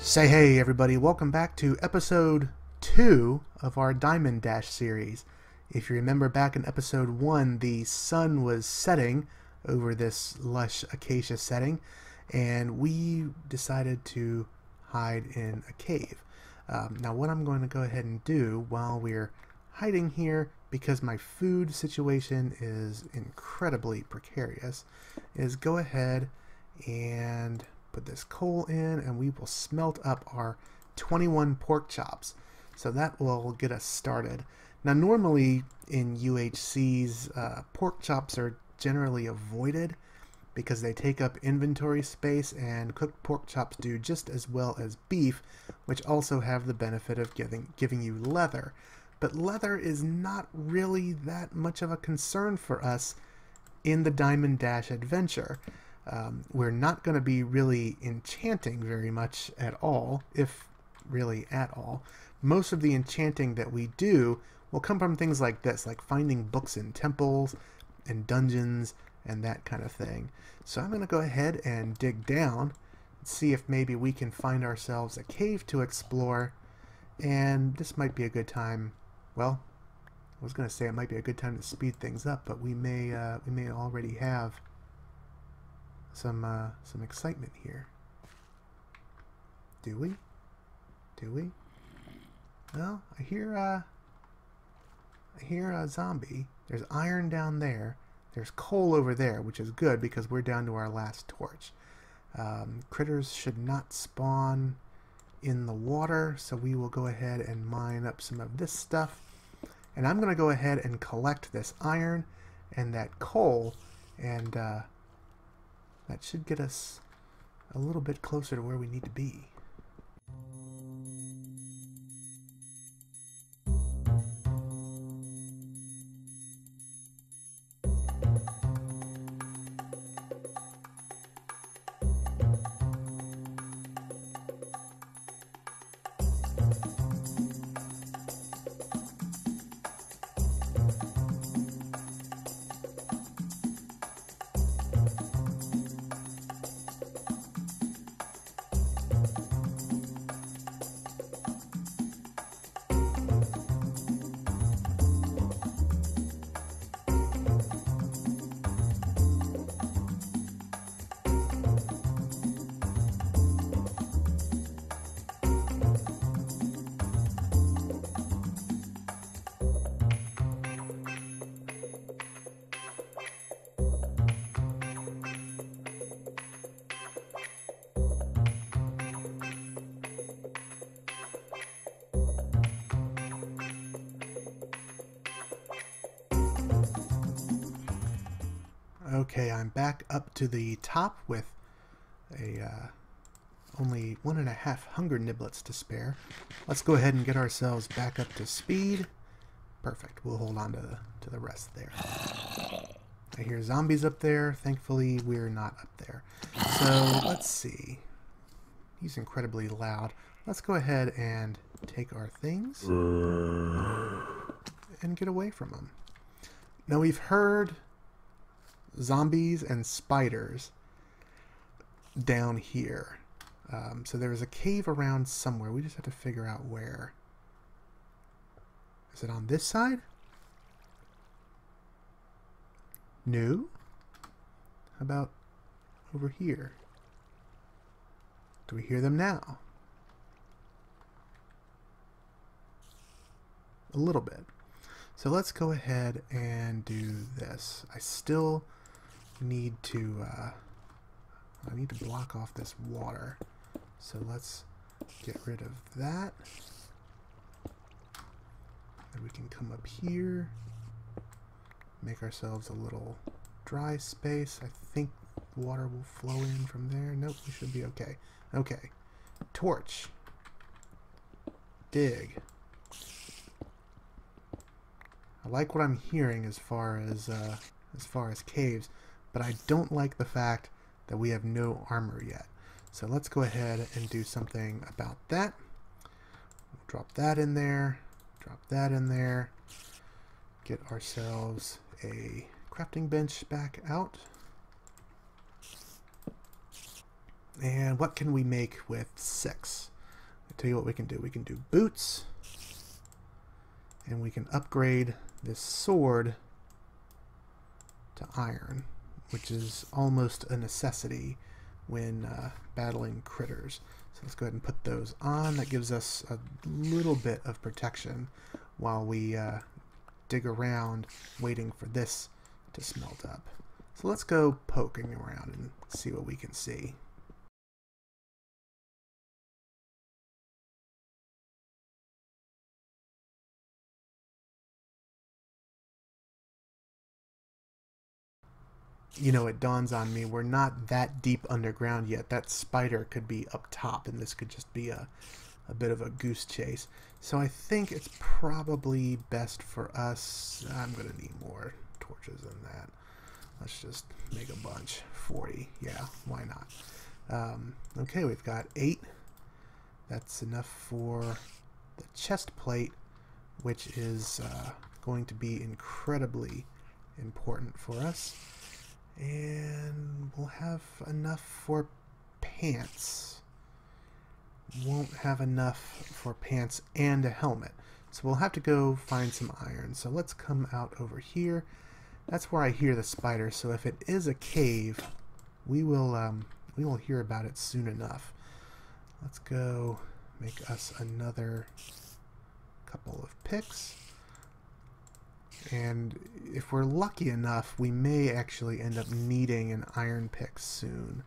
Say hey everybody, welcome back to episode 2 of our Diamond Dash series. If you remember back in episode 1, the sun was setting over this lush acacia setting, and we decided to hide in a cave. Now what I'm going to go ahead and do while we're hiding here, because my food situation is incredibly precarious, is go ahead and put this coal in, and we will smelt up our 21 pork chops. So that will get us started. Now normally in UHCs, pork chops are generally avoided because they take up inventory space, and cooked pork chops do just as well as beef, which also have the benefit of giving you leather. But leather is not really that much of a concern for us in the Diamond Dash adventure. We're not going to be really enchanting very much at all, if really at all. Most of the enchanting that we do will come from things like this, like finding books in temples and dungeons and that kind of thing. So I'm going to go ahead and dig down and see if maybe we can find ourselves a cave to explore. And this might be a good time. Well, I was going to say it might be a good time to speed things up, but we may already have some excitement here. Do we? Do we? Well, I hear a zombie. There's iron down there. There's coal over there, which is good because we're down to our last torch. Critters should not spawn in the water, so we will go ahead and mine up some of this stuff. And I'm going to go ahead and collect this iron and that coal, and that should get us a little bit closer to where we need to be. Okay, I'm back up to the top with only 1.5 hunger niblets to spare. Let's go ahead and get ourselves back up to speed. Perfect. We'll hold on to the rest there. I hear zombies up there. Thankfully, we're not up there. So let's see. He's incredibly loud. Let's go ahead and take our things and get away from him. Now we've heard zombies and spiders down here. So there's a cave around somewhere. We just have to figure out where. Is it on this side? No? How about over here? Do we hear them now? A little bit. So let's go ahead and do this. I still need to block off this water, so let's get rid of that, and we can come up here, make ourselves a little dry space. I think water will flow in from there. Nope, we should be okay. Okay, torch, dig. I like what I'm hearing as far as caves, but I don't like the fact that we have no armor yet. So let's go ahead and do something about that. We'll drop that in there, drop that in there, get ourselves a crafting bench back out. And what can we make with 6? I'll tell you what we can do. We can do boots, and we can upgrade this sword to iron, which is almost a necessity when battling critters. So let's go ahead and put those on. That gives us a little bit of protection while we dig around waiting for this to smelt up. So let's go poking around and see what we can see. You know, it dawns on me, we're not that deep underground yet. That spider could be up top, and this could just be a bit of a goose chase. So I think it's probably best for us. I'm going to need more torches than that. Let's just make a bunch. 40. Yeah, why not? Okay, we've got 8. That's enough for the chest plate, which is going to be incredibly important for us. And we'll have enough for pants. Won't have enough for pants and a helmet. So we'll have to go find some iron. So let's come out over here. That's where I hear the spider. So if it is a cave, we will hear about it soon enough. Let's go make us another couple of picks. And if we're lucky enough, we may actually end up needing an iron pick soon.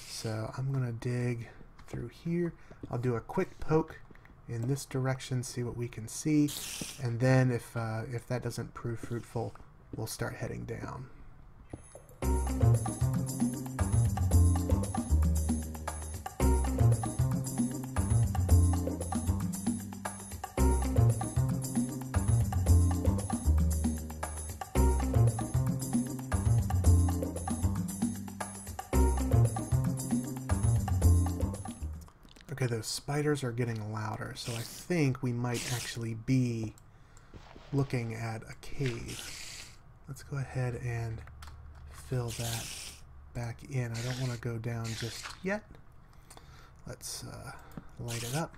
So I'm going to dig through here. I'll do a quick poke in this direction, see what we can see. And then if that doesn't prove fruitful, we'll start heading down. Okay, those spiders are getting louder, so I think we might actually be looking at a cave. Let's go ahead and fill that back in. I don't want to go down just yet. Let's light it up.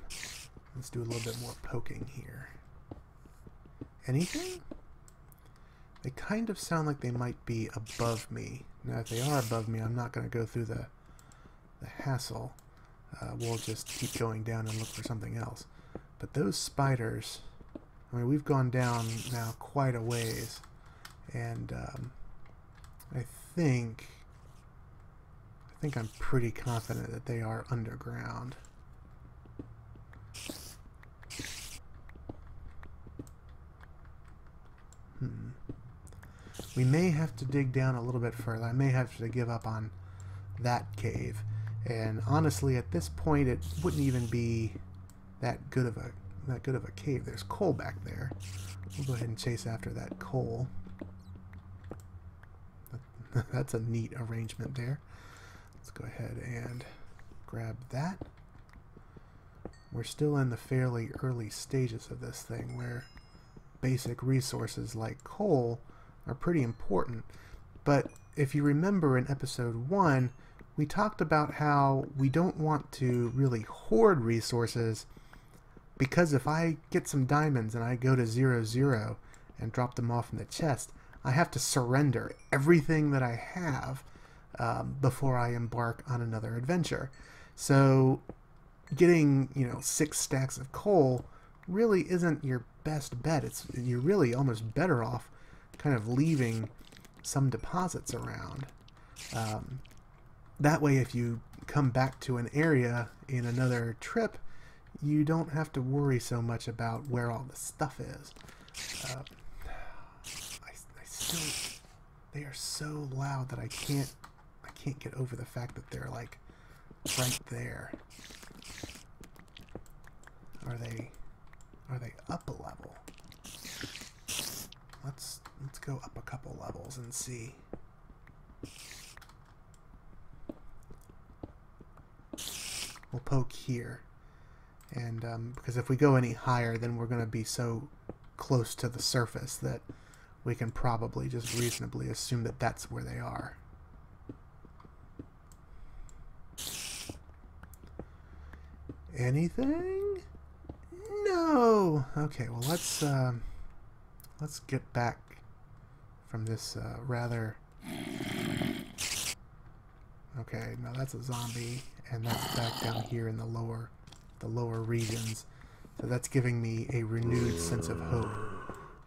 Let's do a little bit more poking here. Anything? They kind of sound like they might be above me. Now, if they are above me, I'm not going to go through the hassle. We'll just keep going down and look for something else. But those spiders, I mean, we've gone down now quite a ways, and I think I'm pretty confident that they are underground. We may have to dig down a little bit further. I may have to give up on that cave. And honestly, at this point, it wouldn't even be that good of a cave. There's coal back there. We'll go ahead and chase after that coal. That's a neat arrangement there. Let's go ahead and grab that. We're still in the fairly early stages of this thing, where basic resources like coal are pretty important. But if you remember in episode 1, we talked about how we don't want to really hoard resources, because if I get some diamonds and I go to 0-0 and drop them off in the chest, I have to surrender everything that I have before I embark on another adventure. So getting, 6 stacks of coal really isn't your best bet. You're really almost better off kind of leaving some deposits around. That way, if you come back to an area in another trip, you don't have to worry so much about where all the stuff is. They are so loud that I can't get over the fact that they're like right there. Are they up a level? Let's go up a couple levels and see. We'll poke here, and because if we go any higher, then we're going to be so close to the surface that we can probably just reasonably assume that that's where they are. Anything? No. Okay, well let's get back from this rather. Okay, now that's a zombie, and that's back down here in the lower regions. So that's giving me a renewed sense of hope.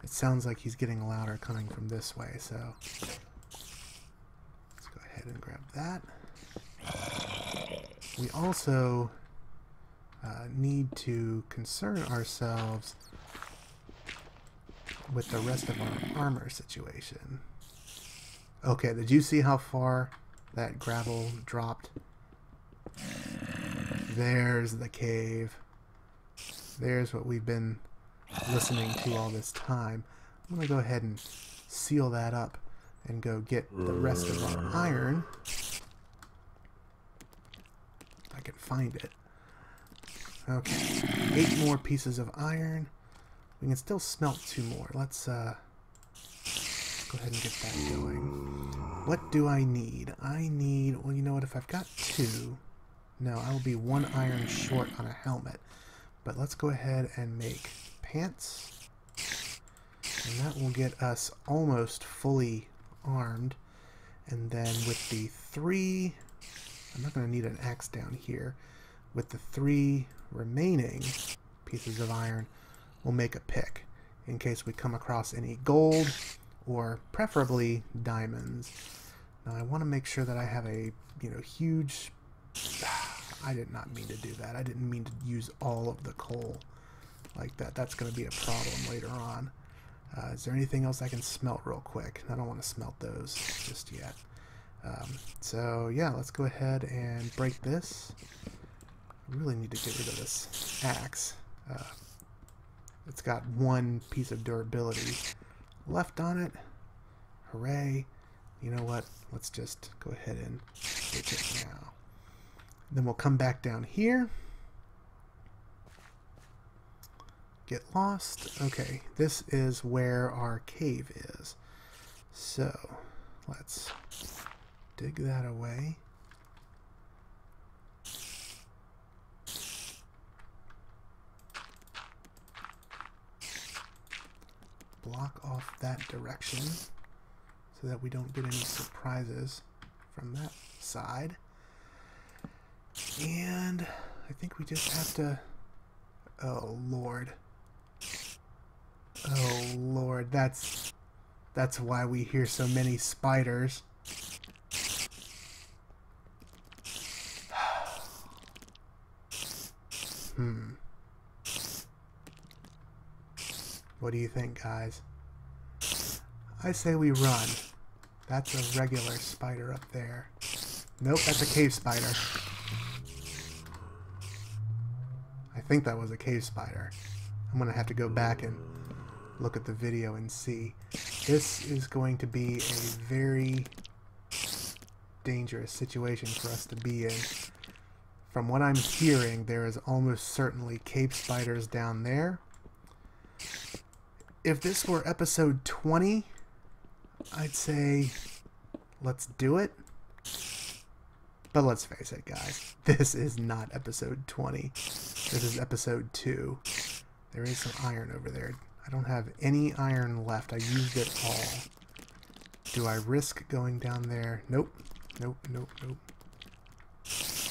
It sounds like he's getting louder coming from this way, so let's go ahead and grab that. We also need to concern ourselves with the rest of our armor situation. Okay, did you see how far that gravel dropped? There's the cave. There's what we've been listening to all this time. I'm going to go ahead and seal that up and go get the rest of our iron. If I can find it. Okay, 8 more pieces of iron. We can still smelt 2 more. Let's go ahead and get that going. What do I need? I need, well, you know what, if I've got 2, no, I will be 1 iron short on a helmet. But let's go ahead and make pants. And that will get us almost fully armed. And then with the 3, I'm not going to need an axe down here. With the 3 remaining pieces of iron, we'll make a pick in case we come across any gold or preferably diamonds. Now I want to make sure that I have a, huge... I did not mean to do that. I didn't mean to use all of the coal like that. That's going to be a problem later on. Is there anything else I can smelt real quick? I don't want to smelt those just yet. So yeah, let's go ahead and break this. I really need to get rid of this axe. It's got 1 piece of durability left on it. Hooray. You know what? Let's just go ahead and ditch it now. Then we'll come back down here. Get lost. Okay, this is where our cave is. So, let's dig that away. Block off that direction so that we don't get any surprises from that side. And I think we just have to... Oh, Lord. Oh, Lord. That's why we hear so many spiders. What do you think, guys? I say we run. That's a regular spider up there. Nope, that's a cave spider. I think that was a cave spider. I'm going to have to go back and look at the video and see. This is going to be a very dangerous situation for us to be in. From what I'm hearing, there is almost certainly cave spiders down there. If this were episode 20, I'd say let's do it. But let's face it, guys. This is not episode 20. This is episode 2. There is some iron over there. I don't have any iron left. I used it all. Do I risk going down there? Nope. Nope, nope, nope.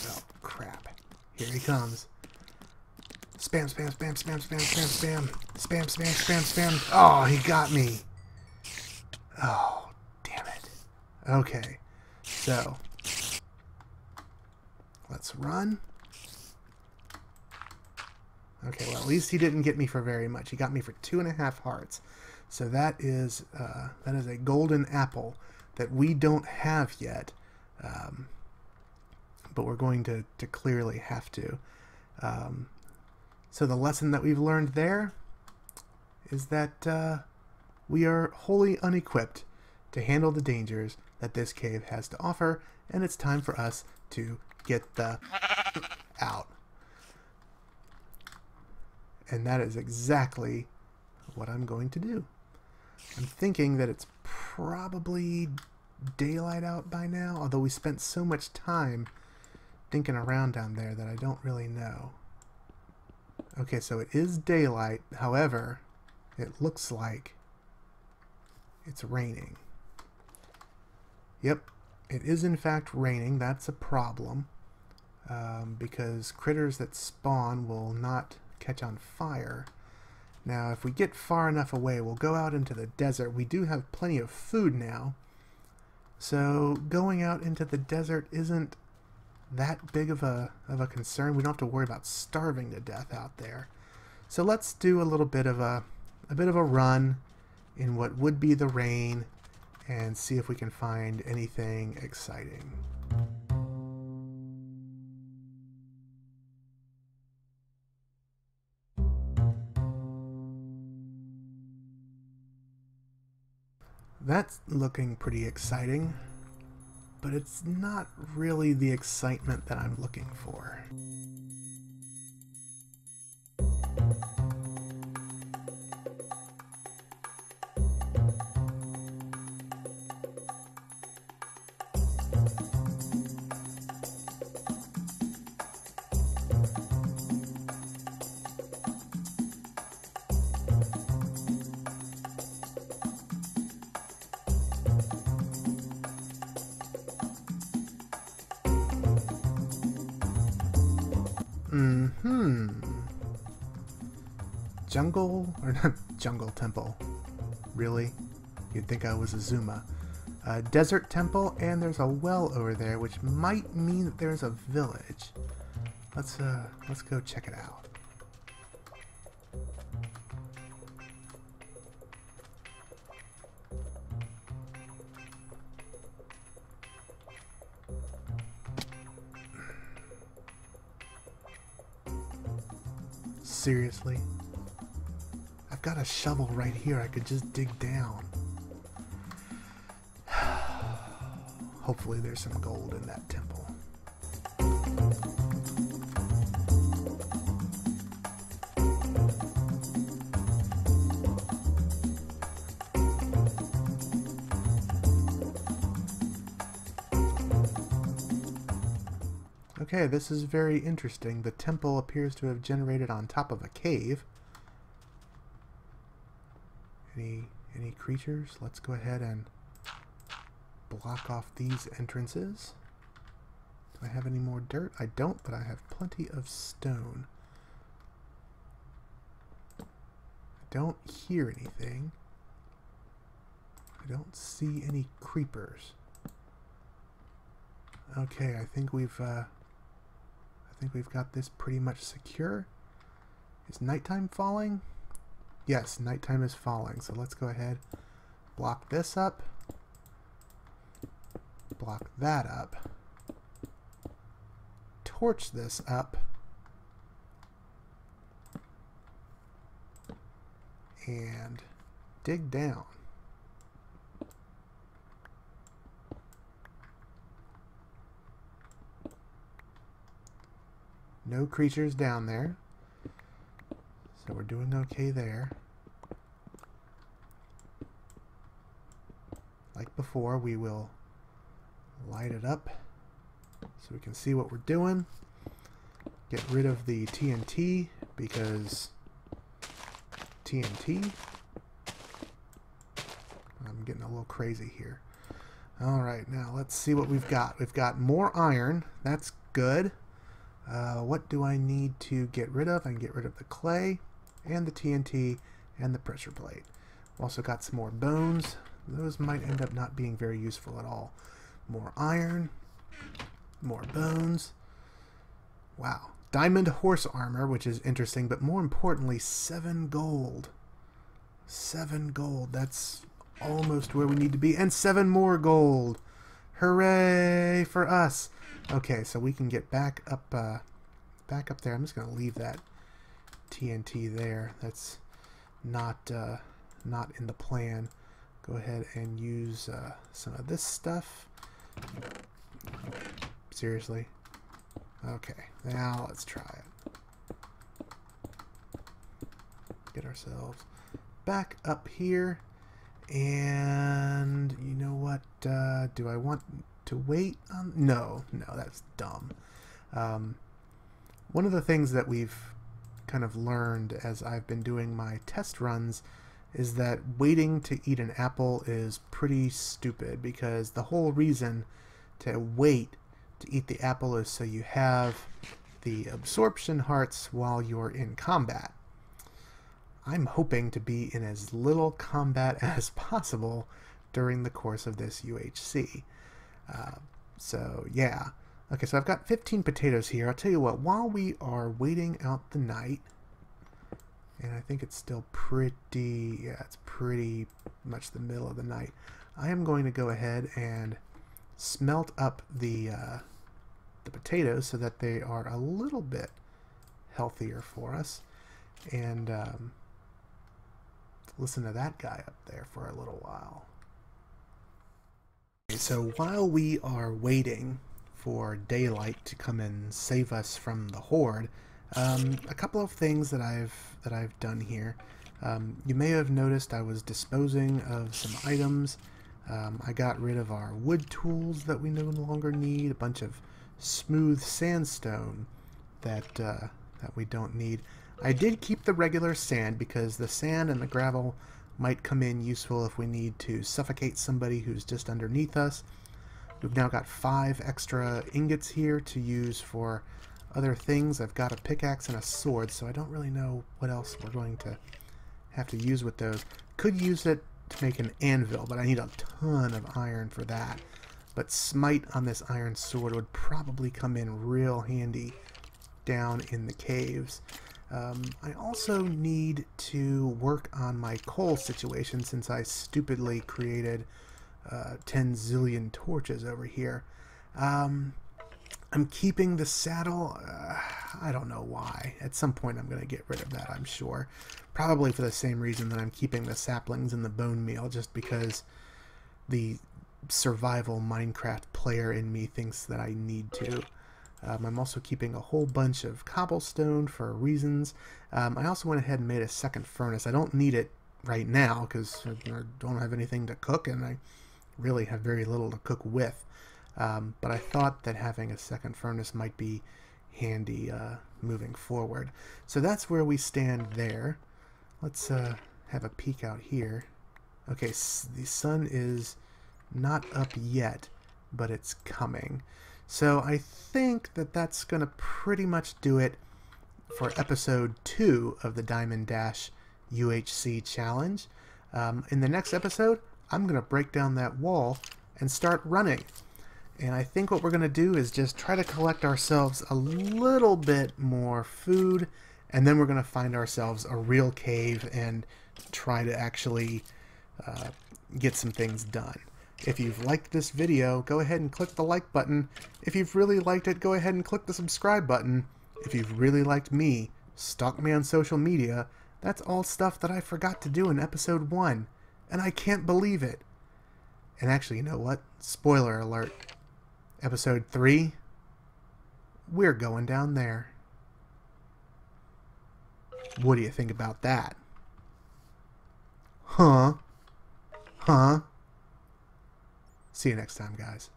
Oh, crap. Here he comes. Spam, spam, spam, spam, spam, spam, spam. Spam, spam, spam, spam. Oh, he got me. Oh, damn it. Okay. So, let's run. Okay, well, at least he didn't get me for very much. He got me for 2.5 hearts. So that is a golden apple that we don't have yet. But we're going to clearly have to. So the lesson that we've learned there is that we are wholly unequipped to handle the dangers that this cave has to offer, and it's time for us to get the out. And that is exactly what I'm going to do. I'm thinking that it's probably daylight out by now, although we spent so much time thinking around down there that I don't really know. Okay, so it is daylight. However, it looks like it's raining. Yep, it is in fact raining. That's a problem. Because critters that spawn will not catch on fire. Now, if we get far enough away, we'll go out into the desert. We do have plenty of food now. So going out into the desert isn't that big of a concern. We don't have to worry about starving to death out there. So let's do a little bit of a run in what would be the rain and see if we can find anything exciting. That's looking pretty exciting, but it's not really the excitement that I'm looking for. Jungle, or not jungle temple. Really? You'd think I was a Zuma. Desert temple, and there's a well over there, which might mean that there's a village. Let's go check it out. Seriously? I've got a shovel right here. I could just dig down. Hopefully there's some gold in that temple. Okay, this is very interesting. The temple appears to have generated on top of a cave. Any creatures? Let's go ahead and block off these entrances. Do I have any more dirt? I don't, but I have plenty of stone. I don't hear anything. I don't see any creepers. Okay, I think we've got this pretty much secure. Is nighttime falling? Yes, nighttime is falling, so let's go ahead, block this up, block that up, torch this up, and dig down. No creatures down there. So we're doing okay there. Like before, we will light it up so we can see what we're doing. Get rid of the TNT because TNT. I'm getting a little crazy here. Alright, now let's see what we've got. We've got more iron. That's good. What do I need to get rid of? I can get rid of the clay and the TNT and the pressure plate. We've also got some more bones. Those might end up not being very useful at all. More iron, more bones. Wow. Diamond horse armor, which is interesting, but more importantly, 7 gold. 7 gold. That's almost where we need to be. And 7 more gold. Hooray for us. Okay, so we can get back up there. I'm just going to leave that TNT there. That's not in the plan. Go ahead and use some of this stuff. Seriously? Okay, now let's try it. Get ourselves back up here. And you know what? Do I want to wait on? No, that's dumb. One of the things that we've kind of learned as I've been doing my test runs is that waiting to eat an apple is pretty stupid, because the whole reason to wait to eat the apple is so you have the absorption hearts while you're in combat. I'm hoping to be in as little combat as possible during the course of this UHC. So yeah. Okay, so I've got 15 potatoes here. I'll tell you what, while we are waiting out the night, and I think it's still pretty, yeah, it's pretty much the middle of the night, I am going to go ahead and smelt up the potatoes so that they are a little bit healthier for us. And listen to that guy up there for a little while. Okay, so while we are waiting for daylight to come and save us from the horde, a couple of things that I've done here. You may have noticed I was disposing of some items. I got rid of our wood tools that we no longer need, a bunch of smooth sandstone that we don't need. I did keep the regular sand because the sand and the gravel might come in useful if we need to suffocate somebody who's just underneath us. We've now got 5 extra ingots here to use for other things. I've got a pickaxe and a sword, so I don't really know what else we're going to have to use with those. Could use it to make an anvil, but I need a ton of iron for that. But smite on this iron sword would probably come in real handy down in the caves. I also need to work on my coal situation, since I stupidly created 10 zillion torches over here. I'm keeping the saddle. I don't know why. At some point I'm going to get rid of that, I'm sure. Probably for the same reason that I'm keeping the saplings and the bone meal, just because the survival Minecraft player in me thinks that I need to. I'm also keeping a whole bunch of cobblestone for reasons. I also went ahead and made a second furnace. I don't need it right now because I don't have anything to cook, and I really have very little to cook with. But I thought that having a second furnace might be handy moving forward. So that's where we stand there. Let's have a peek out here. Okay, the sun is not up yet, but it's coming. So I think that that's going to pretty much do it for episode 2 of the Diamond Dash UHC challenge. In the next episode, I'm going to break down that wall and start running. And I think what we're going to do is just try to collect ourselves a little bit more food, and then we're going to find ourselves a real cave and try to actually get some things done. If you've liked this video, go ahead and click the like button. If you've really liked it, go ahead and click the subscribe button. If you've really liked me, stalk me on social media. That's all stuff that I forgot to do in episode 1, and I can't believe it. And actually, you know what? Spoiler alert. Episode 3, we're going down there. What do you think about that? Huh? See you next time, guys.